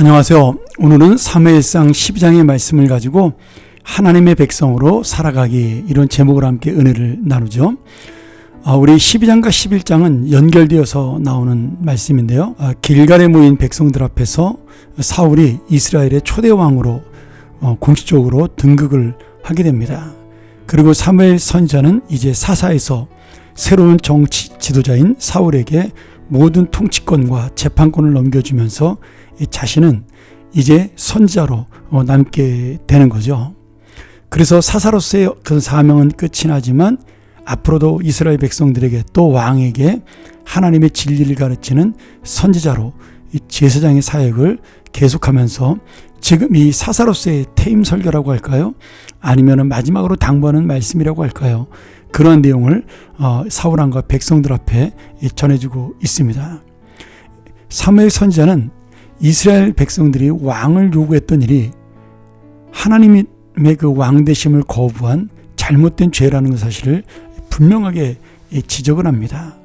안녕하세요. 오늘은 사무엘상 12장의 말씀을 가지고 하나님의 백성으로 살아가기, 이런 제목으로 함께 은혜를 나누죠. 우리 12장과 11장은 연결되어서 나오는 말씀인데요. 길갈에 모인 백성들 앞에서 사울이 이스라엘의 초대 왕으로 공식적으로 등극을 하게 됩니다. 그리고 사무엘 선지자는 이제 사사에서 새로운 정치 지도자인 사울에게 모든 통치권과 재판권을 넘겨주면서 자신은 이제 선지자로 남게 되는 거죠. 그래서 사사로서의 그 사명은 끝이 나지만 앞으로도 이스라엘 백성들에게 또 왕에게 하나님의 진리를 가르치는 선지자로 이 제사장의 사역을 계속하면서 지금 이 사사로서의 퇴임 설교라고 할까요? 아니면 마지막으로 당부하는 말씀이라고 할까요? 그러한 내용을 사울왕과 백성들 앞에 전해주고 있습니다. 사무엘 선지자는 이스라엘 백성들이 왕을 요구했던 일이 하나님의 그 왕되심을 거부한 잘못된 죄라는 사실을 분명하게 지적을 합니다.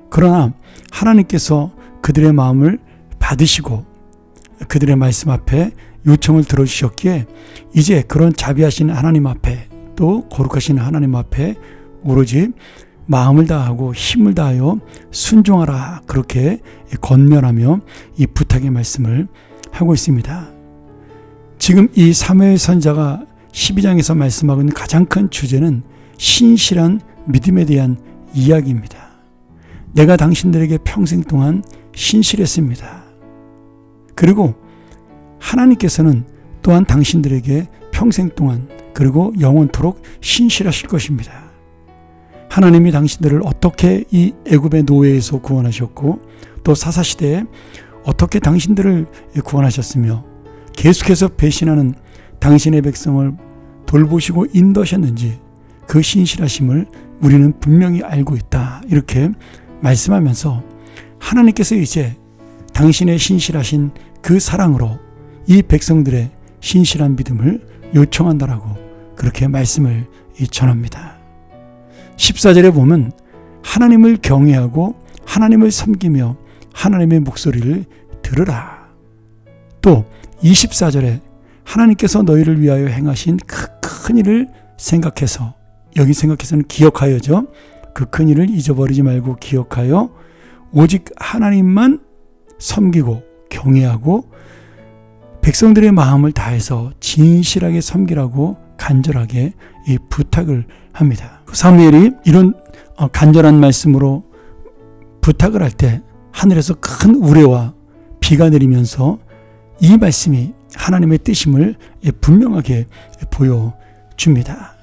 그러나 하나님께서 그들의 마음을 받으시고 그들의 말씀 앞에 요청을 들어주셨기에 이제 그런 자비하신 하나님 앞에, 또 거룩하신 하나님 앞에 오로지 마음을 다하고 힘을 다하여 순종하라, 그렇게 권면하며 이 부탁의 말씀을 하고 있습니다. 지금 이 사무엘 선지자가 12장에서 말씀하고 있는 가장 큰 주제는 신실한 믿음에 대한 이야기입니다. 내가 당신들에게 평생 동안 신실했습니다. 그리고 하나님께서는 또한 당신들에게 평생 동안 그리고 영원토록 신실하실 것입니다. 하나님이 당신들을 어떻게 이 애굽의 노예에서 구원하셨고 또 사사시대에 어떻게 당신들을 구원하셨으며 계속해서 배신하는 당신의 백성을 돌보시고 인도하셨는지 그 신실하심을 우리는 분명히 알고 있다, 이렇게 말씀하면서 하나님께서 이제 당신의 신실하신 그 사랑으로 이 백성들의 신실한 믿음을 요청한다라고 그렇게 말씀을 전합니다. 14절에 보면 하나님을 경외하고 하나님을 섬기며 하나님의 목소리를 들으라. 또 24절에 하나님께서 너희를 위하여 행하신 그 큰 일을 생각해서, 여기 생각해서는 기억하여죠. 그 큰 일을 잊어버리지 말고 기억하여 오직 하나님만 섬기고 경외하고 백성들의 마음을 다해서 진실하게 섬기라고 간절하게 이 부탁을 합니다. 사무엘이 이런 간절한 말씀으로 부탁을 할 때 하늘에서 큰 우레와 비가 내리면서 이 말씀이 하나님의 뜻임을 분명하게 보여줍니다.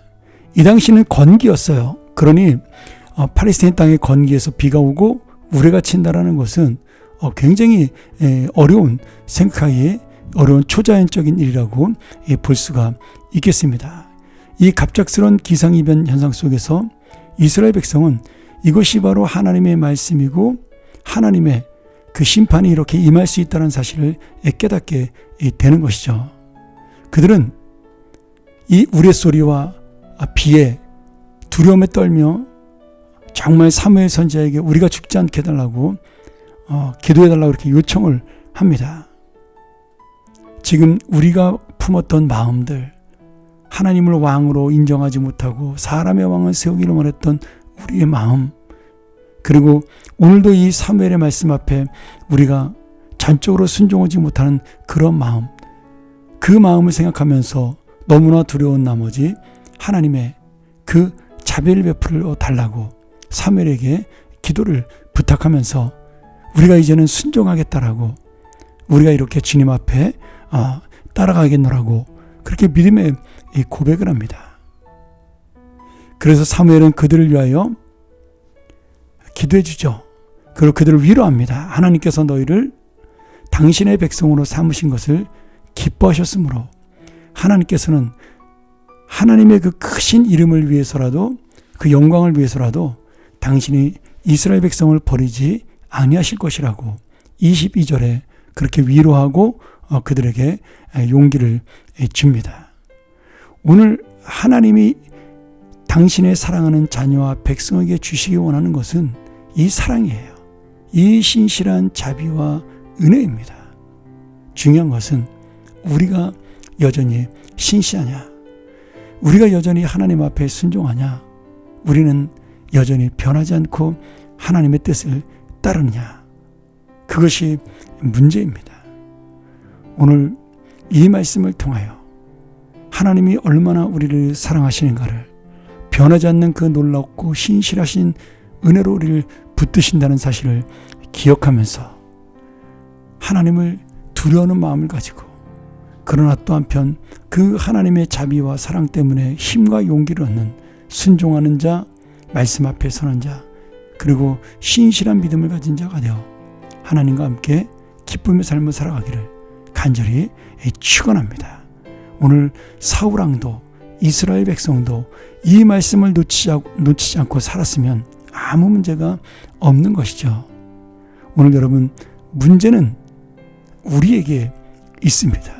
이 당시는 건기였어요. 그러니 팔레스타인 땅의 건기에서 비가 오고 우레가 친다라는 것은 굉장히 어려운, 생각하기에 어려운 초자연적인 일이라고 볼 수가 있겠습니다. 이 갑작스러운 기상이변 현상 속에서 이스라엘 백성은 이것이 바로 하나님의 말씀이고 하나님의 그 심판이 이렇게 임할 수 있다는 사실을 깨닫게 되는 것이죠. 그들은 이 우레소리와 비에 두려움에 떨며 정말 사무엘 선지자에게 우리가 죽지 않게 해달라고 기도해달라고 이렇게 요청을 합니다. 지금 우리가 품었던 마음들, 하나님을 왕으로 인정하지 못하고 사람의 왕을 세우기를 원했던 우리의 마음, 그리고 오늘도 이 사무엘의 말씀 앞에 우리가 전적으로 순종하지 못하는 그런 마음, 그 마음을 생각하면서 너무나 두려운 나머지 하나님의 그 자비를 베풀어 달라고 사무엘에게 기도를 부탁하면서 우리가 이제는 순종하겠다라고, 우리가 이렇게 주님 앞에 따라가겠노라고 그렇게 믿음의 고백을 합니다. 그래서 사무엘은 그들을 위하여 기도해 주죠. 그리고 그들을 위로합니다. 하나님께서 너희를 당신의 백성으로 삼으신 것을 기뻐하셨으므로 하나님께서는 하나님의 그 크신 이름을 위해서라도, 그 영광을 위해서라도 당신이 이스라엘 백성을 버리지 아니하실 것이라고 22절에 그렇게 위로하고 그들에게 용기를 줍니다. 오늘 하나님이 당신의 사랑하는 자녀와 백성에게 주시기 원하는 것은 이 사랑이에요. 이 신실한 자비와 은혜입니다. 중요한 것은 우리가 여전히 신실하냐, 우리가 여전히 하나님 앞에 순종하냐, 우리는 여전히 변하지 않고 하나님의 뜻을 따르느냐, 그것이 문제입니다. 오늘 이 말씀을 통하여 하나님이 얼마나 우리를 사랑하시는가를, 변하지 않는 그 놀랍고 신실하신 은혜로 우리를 붙드신다는 사실을 기억하면서 하나님을 두려워하는 마음을 가지고, 그러나 또 한편 그 하나님의 자비와 사랑 때문에 힘과 용기를 얻는 순종하는 자, 말씀 앞에 서는 자, 그리고 신실한 믿음을 가진 자가 되어 하나님과 함께 기쁨의 삶을 살아가기를 간절히 축원합니다. 오늘 사울왕도 이스라엘 백성도 이 말씀을 놓치지 않고 살았으면 아무 문제가 없는 것이죠. 오늘 여러분, 문제는 우리에게 있습니다.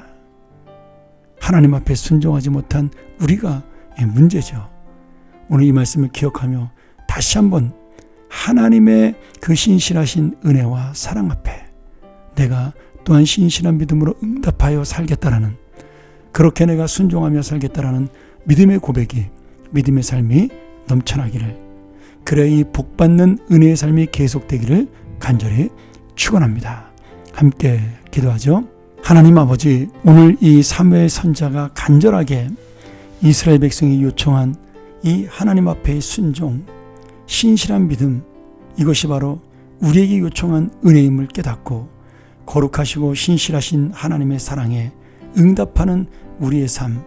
하나님 앞에 순종하지 못한 우리가 문제죠. 오늘 이 말씀을 기억하며 다시 한번 하나님의 그 신실하신 은혜와 사랑 앞에 내가 또한 신실한 믿음으로 응답하여 살겠다라는, 그렇게 내가 순종하며 살겠다라는 믿음의 고백이, 믿음의 삶이 넘쳐나기를, 그래 이 복받는 은혜의 삶이 계속되기를 간절히 축원합니다. 함께 기도하죠. 하나님 아버지, 오늘 이 사무엘 선지자가 간절하게 이스라엘 백성이 요청한 이 하나님 앞의 순종, 신실한 믿음, 이것이 바로 우리에게 요청한 은혜임을 깨닫고 거룩하시고 신실하신 하나님의 사랑에 응답하는 우리의 삶,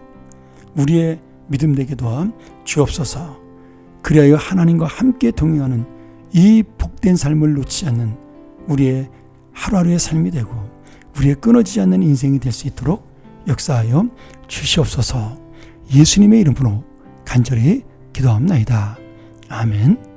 우리의 믿음 되게 도와 주옵소서. 그리하여 하나님과 함께 동행하는 이 복된 삶을 놓치지 않는 우리의 하루하루의 삶이 되고 우리의 끊어지지 않는 인생이 될 수 있도록 역사하여 주시옵소서. 예수님의 이름으로 간절히 기도합나이다. 아멘.